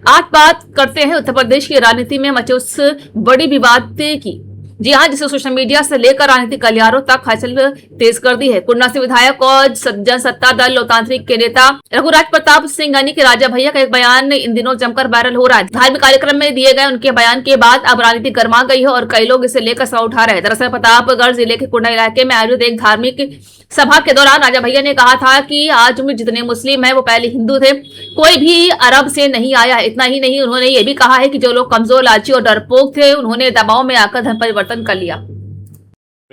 आज बात करते हैं उत्तर प्रदेश की राजनीति में मचे उस बड़ी विवाद की। जी हां, जिसे सोशल मीडिया से लेकर राजनीतिक गलियारों तक हलचल तेज कर दी है। कुन्ना से विधायक और जनसत्ता दल लोकतांत्रिक के नेता रघुराज प्रताप सिंह यानी कि राजा भैया का एक बयान इन दिनों जमकर वायरल हो रहा है। धार्मिक कार्यक्रम में दिए गए उनके बयान के बाद अब राजनीति गर्मा गई है और कई लोग इसे लेकर सवाल उठा रहे हैं। दरअसल प्रतापगढ़ जिले के कुंडा इलाके में आयोजित एक धार्मिक सभा के दौरान राजा भैया ने कहा था कि आज में जितने मुस्लिम हैं वो पहले हिंदू थे, कोई भी अरब से नहीं आया। इतना ही नहीं, उन्होंने ये भी कहा है कि जो लोग कमजोर, लालची और डरपोक थे उन्होंने दबाव में आकर धर्म परिवर्तन कर लिया।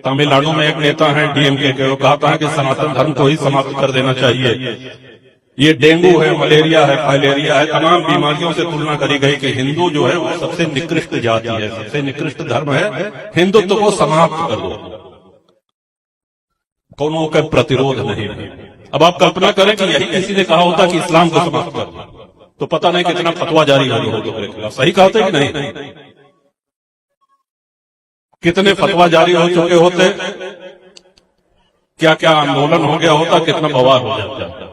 तमिलनाडु में एक नेता है डीएमके के, वो कहता है कि सनातन धर्म को ही समाप्त कर देना चाहिए। ये डेंगू है, मलेरिया है, फाइलेरिया है, तमाम बीमारियों से तुलना करी गई कि हिंदू जो है वो सबसे निकृष्ट जाति है, सबसे निकृष्ट धर्म है, हिंदुत्व को समाप्त कर दो, कोनो का प्रतिरोध नहीं। अब आप कल्पना करें कि यही किसी ने कहा होता कि इस्लाम को समाप्त कर दो, तो पता नहीं कितना फतवा जारी हो। सही कहते कि नहीं? कितने फतवा जारी हो चुके होते, क्या क्या आंदोलन हो गया होता, कितना बवाल हो जाता।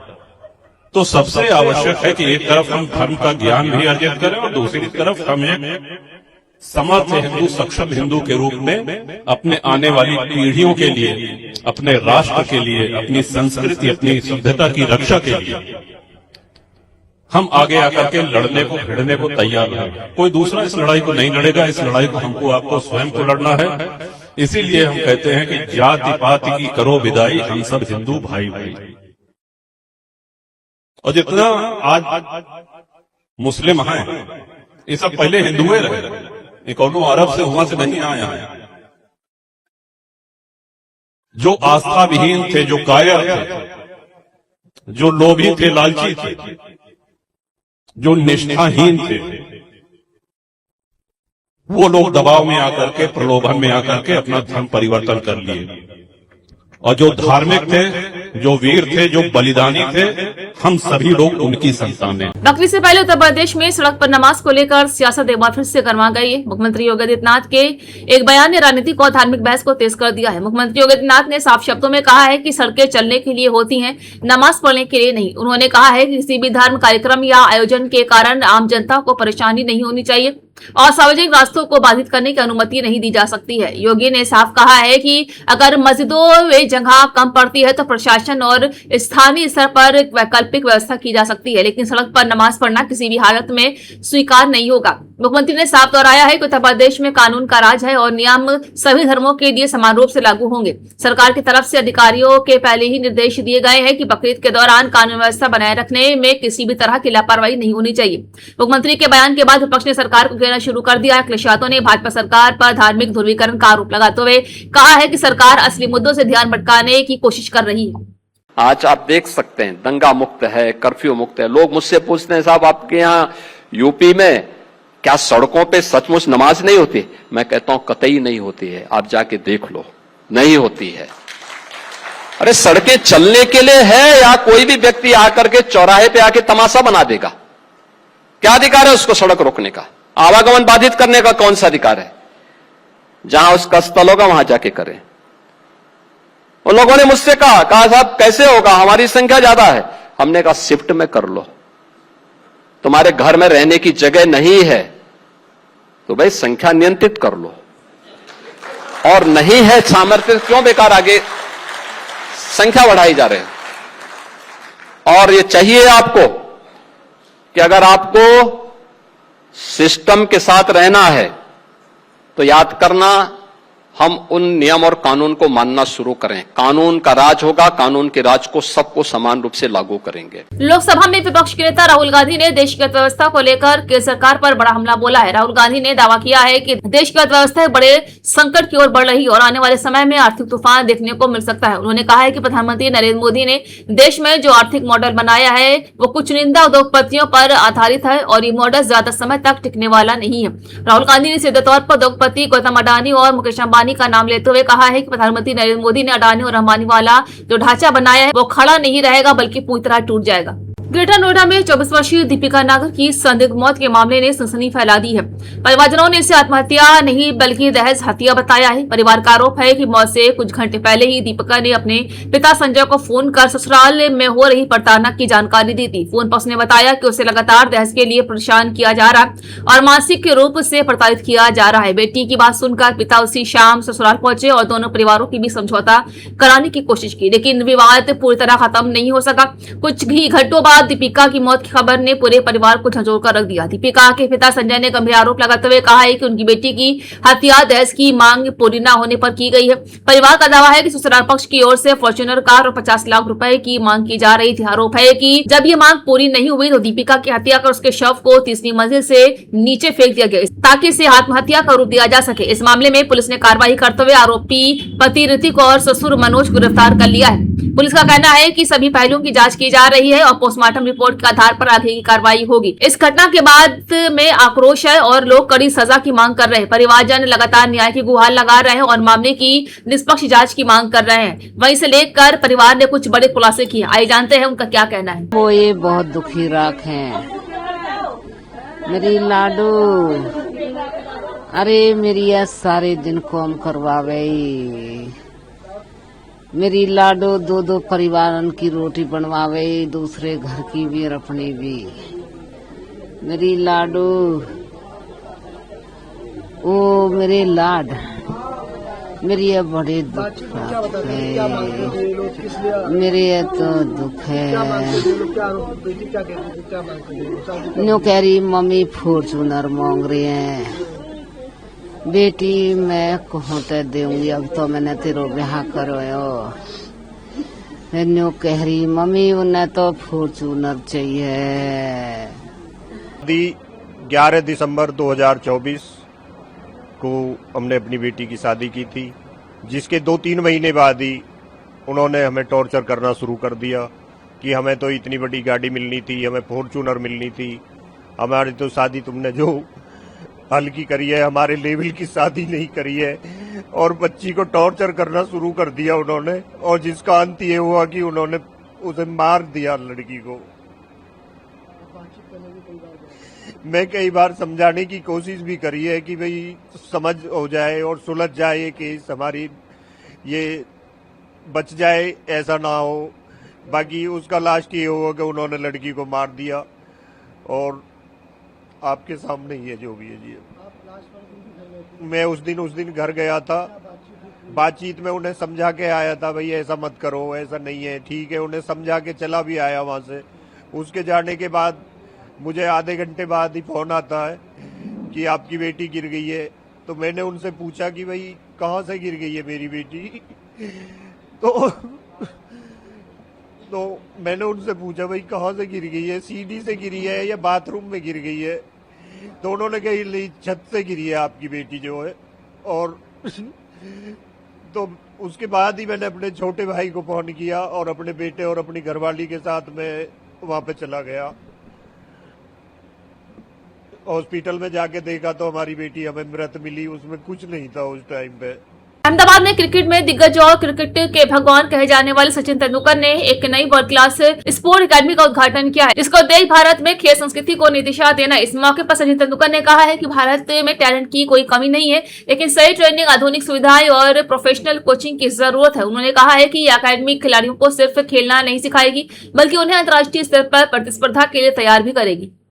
तो सबसे आवश्यक है कि एक तरफ हम धर्म का ज्ञान भी अर्जित करें और दूसरी तरफ हम एक समर्थ हिंदू, सक्षम हिंदू के रूप में अपने आने वाली पीढ़ियों के लिए, अपने राष्ट्र के लिए, अपनी संस्कृति, अपनी सभ्यता की रक्षा के लिए हम आगे आकर के लड़ने को, भिड़ने को तैयार हैं। कोई दूसरा इस लड़ाई को नहीं लड़ेगा, इस लड़ाई को हमको, आपको स्वयं को लड़ना है। इसीलिए हम कहते हैं कि जाति पाति की करो विदाई, हम सब हिंदू भाई भाई। और जितना आज मुस्लिम हैं, ये सब पहले हिंदुए रहे, ये कौनो अरब से वहां से नहीं आया है। जो आस्था विहीन थे, जो कायर थे, जो लोभी थे, लालची थे, जो निष्ठाहीन थे, वो लोग दबाव में आकर के, प्रलोभन में आकर के अपना धर्म परिवर्तन कर लिए। और जो धार्मिक थे, जो वीर थे, जो बलिदानी थे, हम सभी लोग उनकी संतान हैं। बकरीद से पहले उत्तर प्रदेश में सड़क पर नमाज को लेकर सियासत एक बार फिर से गर्मा गई है। मुख्यमंत्री योगी आदित्यनाथ के एक बयान ने राजनीतिक और धार्मिक बहस को तेज कर दिया है। मुख्यमंत्री योगी आदित्यनाथ ने साफ शब्दों में कहा है कि सड़कें चलने के लिए होती हैं, नमाज पढ़ने के लिए नहीं। उन्होंने कहा है कि किसी भी धर्म कार्यक्रम या आयोजन के कारण आम जनता को परेशानी नहीं होनी चाहिए और सार्वजनिक रास्तों को बाधित करने की अनुमति नहीं दी जा सकती है। योगी ने साफ कहा है कि अगर मस्जिदों में जगह कम पड़ती है तो प्रशासन और स्थानीय स्तर पर वैकल्पिक व्यवस्था की जा सकती है, लेकिन सड़क पर नमाज पढ़ना किसी भी हालत में स्वीकार नहीं होगा। मुख्यमंत्री ने साफ दोहराया है कि उत्तर प्रदेश में कानून का राज है और नियम सभी धर्मों के लिए समान रूप से लागू होंगे। सरकार की तरफ से अधिकारियों के पहले ही निर्देश दिए गए हैं कि बकरीद के दौरान कानून व्यवस्था बनाए रखने में किसी भी तरह की लापरवाही नहीं होनी चाहिए। मुख्यमंत्री के बयान के बाद विपक्ष ने सरकार को घेरना शुरू कर दिया। अखिलेश यादव ने भाजपा सरकार पर धार्मिक ध्रुवीकरण का आरोप लगाते हुए कहा है कि सरकार असली मुद्दों से ध्यान भटकाने की कोशिश कर रही है। आज आप देख सकते हैं दंगा मुक्त है, कर्फ्यू मुक्त है। लोग मुझसे पूछते हैं, साहब आपके यहाँ यूपी में क्या सड़कों पे सचमुच नमाज नहीं होती? मैं कहता हूं कतई नहीं होती है, आप जाके देख लो, नहीं होती है। अरे सड़कें चलने के लिए है या कोई भी व्यक्ति आकर के चौराहे पे आके तमाशा बना देगा? क्या अधिकार है उसको सड़क रोकने का? आवागमन बाधित करने का कौन सा अधिकार है? जहां उसका स्थल होगा वहां जाके करें। उन लोगों ने मुझसे कहा साहब कैसे होगा, हमारी संख्या ज्यादा है। हमने कहा शिफ्ट में कर लो, तुम्हारे घर में रहने की जगह नहीं है तो भाई संख्या नियंत्रित कर लो, और नहीं है सामर्थ्य क्यों बेकार आगे संख्या बढ़ाई जा रहे हैं। और ये चाहिए आपको कि अगर आपको सिस्टम के साथ रहना है तो याद करना, हम उन नियम और कानून को मानना शुरू करें। कानून का राज होगा, कानून के राज को सबको समान रूप से लागू करेंगे। लोकसभा में विपक्ष के नेता राहुल गांधी ने देश की अर्थव्यवस्था को लेकर केंद्र सरकार पर बड़ा हमला बोला है। राहुल गांधी ने दावा किया है कि देश की अर्थव्यवस्था बड़े संकट की ओर बढ़ रही है और आने वाले समय में आर्थिक तूफान देखने को मिल सकता है। उन्होंने कहा है कि प्रधानमंत्री नरेंद्र मोदी ने देश में जो आर्थिक मॉडल बनाया है वो कुछ चुनिंदा उद्योगपतियों पर आधारित है और ये मॉडल ज्यादा समय तक टिकने वाला नहीं है। राहुल गांधी ने सीधे तौर पर उद्योगपति गौतम अडानी और मुकेश अंबानी का नाम लेते हुए कहा है कि प्रधानमंत्री नरेंद्र मोदी ने अडानी और अंबानी वाला जो ढांचा बनाया है वो खड़ा नहीं रहेगा बल्कि पूरी तरह टूट जाएगा। ग्रेटर नोएडा में 24 वर्षीय दीपिका नागर की संदिग्ध मौत के मामले ने सनसनी फैला दी है। परिवारजनों ने इसे आत्महत्या नहीं बल्कि दहेज हत्या बताया है। परिवार का आरोप है कि मौत से कुछ घंटे पहले ही दीपिका ने अपने पिता संजय को फोन कर ससुराल में हो रही प्रताड़ना की जानकारी दी थी। फोन पर उसने बताया कि उसे लगातार दहेज के लिए परेशान किया जा रहा है और मानसिक रूप से प्रताड़ित किया जा रहा है। बेटी की बात सुनकर पिता उसी शाम ससुराल पहुंचे और दोनों परिवारों की भी समझौता कराने की कोशिश की, लेकिन विवाद पूरी तरह खत्म नहीं हो सका। कुछ ही घंटों बाद दीपिका की मौत की खबर ने पूरे परिवार को झंझोर कर रख दिया। दीपिका के पिता संजय ने गंभीर आरोप लगाते हुए कहा है कि उनकी बेटी की हत्या दहेज की मांग पूरी न होने पर की गई है। परिवार का दावा है कि ससुराल पक्ष की ओर से फॉर्च्यूनर कार और 50 लाख रुपए की मांग की जा रही थी। आरोप है कि जब ये मांग पूरी नहीं हुई तो दीपिका की हत्या कर उसके शव को तीसरी मंजिल से नीचे फेंक दिया गया ताकि इसे आत्महत्या का रूप दिया जा सके। इस मामले में पुलिस ने कार्रवाई करते हुए आरोपी पति ऋतिक और ससुर मनोज को गिरफ्तार कर लिया है। पुलिस का कहना है कि सभी पहलुओं की जांच की जा रही है और पोस्टमार्टम रिपोर्ट के आधार पर आगे की कार्रवाई होगी। इस घटना के बाद में आक्रोश है और लोग कड़ी सजा की मांग कर रहे हैं। परिवारजन लगातार न्याय की गुहार लगा रहे हैं और मामले की निष्पक्ष जांच की मांग कर रहे हैं। वहीं से लेकर परिवार ने कुछ बड़े खुलासे किए। आइए जानते हैं उनका क्या कहना है। वो ये बहुत दुखी राख है मेरी लाडू। अरे मेरी ये सारे दिन काम करवावे मेरी लाडो दो परिवारन की रोटी बनवावे, दूसरे घर की भी और अपनी भी। मेरी लाडो ओ मेरे लाड मेरी ये बड़े दुख है, मेरे ये तो दुख है। न्यू कह रही मम्मी फॉर्चूनर मांग रही है। बेटी मैं कहूँ तो दूंगी, अब तो मैंने तेरो ब्याह करो। न्यू कह रही मम्मी उन्हें तो फॉर्चूनर चाहिए। 11 दिसंबर 2024 को हमने अपनी बेटी की शादी की थी, जिसके 2-3 महीने बाद ही उन्होंने हमें टॉर्चर करना शुरू कर दिया कि हमें तो इतनी बड़ी गाड़ी मिलनी थी, हमें फॉर्चूनर मिलनी थी, हमारी तो शादी तुमने जो हल्की करी है, हमारे लेवल की शादी नहीं करी है। और बच्ची को टॉर्चर करना शुरू कर दिया उन्होंने, और जिसका अंत ये हुआ कि उन्होंने उसे मार दिया लड़की को। मैं कई बार समझाने की कोशिश भी करी है कि भाई समझ हो जाए और सुलझ जाए ये केस, हमारी ये बच जाए, ऐसा ना हो। बाकी उसका लास्ट ये हुआ कि उन्होंने लड़की को मार दिया और आपके सामने ही है जो भी है जी। मैं उस दिन घर गया था, बातचीत में उन्हें समझा के आया था, भाई ऐसा मत करो, ऐसा नहीं है, ठीक है, उन्हें समझा के चला भी आया वहां से। उसके जाने के बाद मुझे आधे घंटे बाद ही फोन आता है कि आपकी बेटी गिर गई है। तो मैंने उनसे पूछा कि भाई कहाँ से गिर गई है मेरी बेटी। तो मैंने उनसे पूछा भाई कहाँ से गिर गई है, सीढ़ी से गिरी है या बाथरूम में गिर गई है। तो उन्होंने कही छत से गिरी है आपकी बेटी जो है। और तो उसके बाद ही मैंने अपने छोटे भाई को फोन किया और अपने बेटे और अपनी घरवाली के साथ मैं वहां पे चला गया। हॉस्पिटल में जाके देखा तो हमारी बेटी हमें मृत मिली, उसमें कुछ नहीं था उस टाइम पे। अहमदाबाद में क्रिकेट में दिग्गज और क्रिकेट के भगवान कहे जाने वाले सचिन तेंदुलकर ने एक नई वर्ल्ड क्लास स्पोर्ट एकेडमी का उद्घाटन किया है, जिसका उद्देश्य भारत में खेल संस्कृति को नई दिशा देना। इस मौके पर सचिन तेंदुलकर ने कहा है कि भारत में टैलेंट की कोई कमी नहीं है, लेकिन सही ट्रेनिंग, आधुनिक सुविधाएं और प्रोफेशनल कोचिंग की जरूरत है। उन्होंने कहा है कि यह अकेडमी खिलाड़ियों को सिर्फ खेलना नहीं सिखाएगी, बल्कि उन्हें अंतर्राष्ट्रीय स्तर पर प्रतिस्पर्धा के लिए तैयार भी करेगी।